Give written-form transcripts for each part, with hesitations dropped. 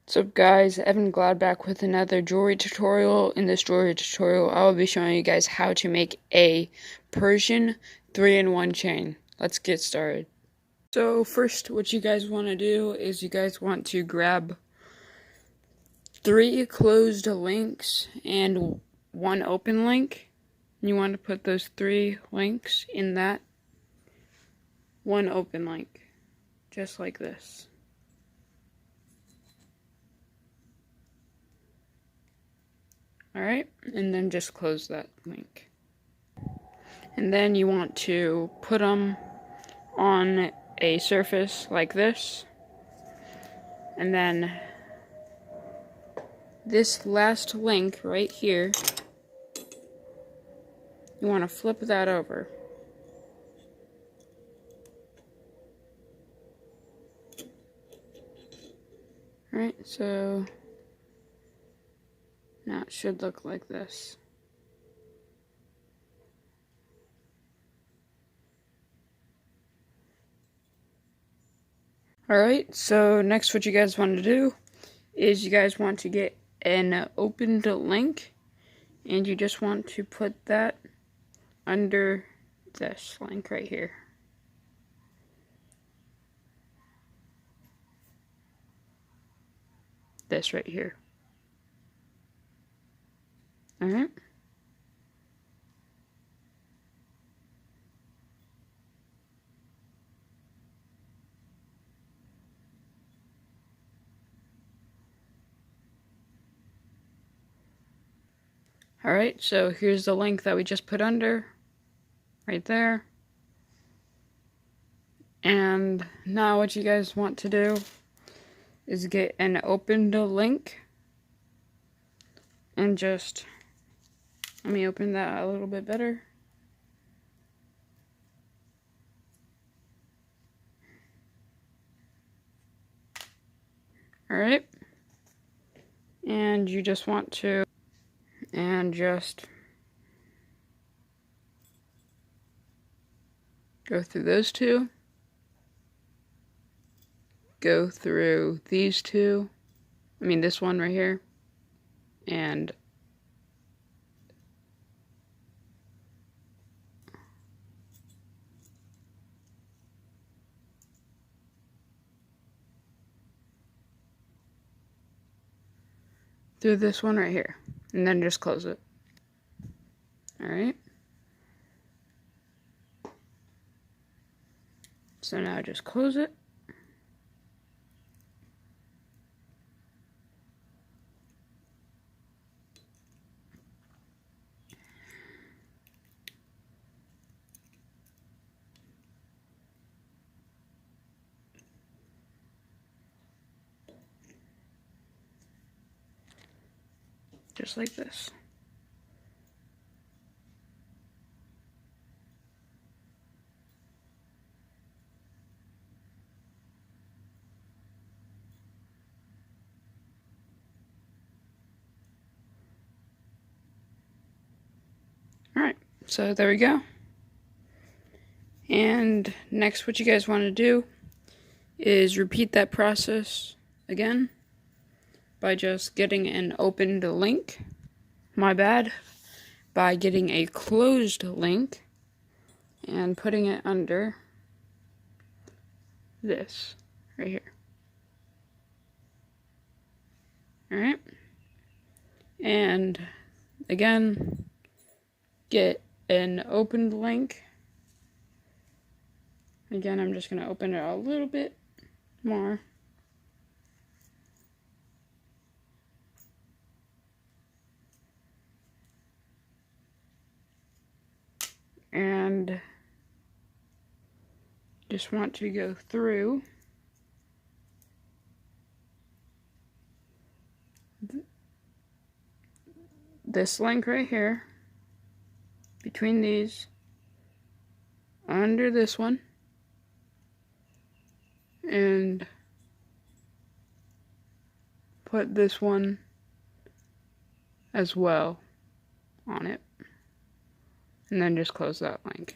What's up guys, Evan Glad back with another jewelry tutorial. In this jewelry tutorial, I will be showing you guys how to make a Persian 3-in-1 chain. Let's get started. So first, what you guys want to do is you guys want to grab 3 closed links and 1 open link. You want to put those 3 links in that 1 open link, just like this. Alright, and then just close that link. And then you want to put them on a surface like this. And then this last link right here, you want to flip that over. Alright, so now it should look like this. Alright, so next what you guys want to do is you guys want to get an opened link, and you just want to put that under this link right here. This right here. Alright. Alright, so here's the link that we just put under, right there. And now what you guys want to do is get an opened link, and just, let me open that a little bit better. Alright, and you just want to, and just go through those two, go through these two, this one right here, and through this one right here, and then just close it. Alright. So now just close it. Just like this. Alright, so there we go. And next what you guys want to do is repeat that process again by just getting an opened link. By getting a closed link and putting it under this right here. Alright, and again, get an opened link. Again, I'm just going to open it a little bit more. And just want to go through this link right here, between these, under this one, and put this one as well on it, and then just close that link.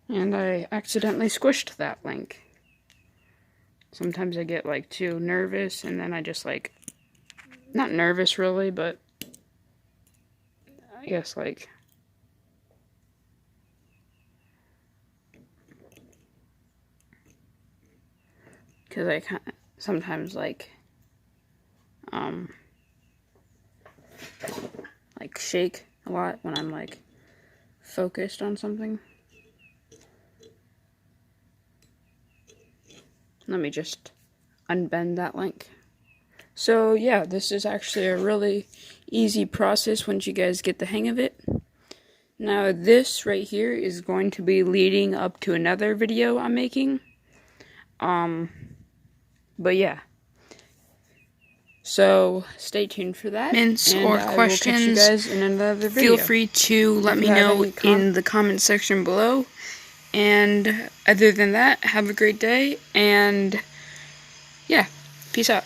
And I accidentally squished that link. Sometimes I get like too nervous and then I just like, not nervous really, but I guess like, because I sometimes like shake a lot when I'm like focused on something. Let me just unbend that link. So yeah, this is actually a really easy process once you guys get the hang of it. Now this right here is going to be leading up to another video I'm making. But yeah. So stay tuned for that. Comments or questions, you guys in another video. Feel free to let me know in the comment section below. And other than that, have a great day, and yeah, peace out.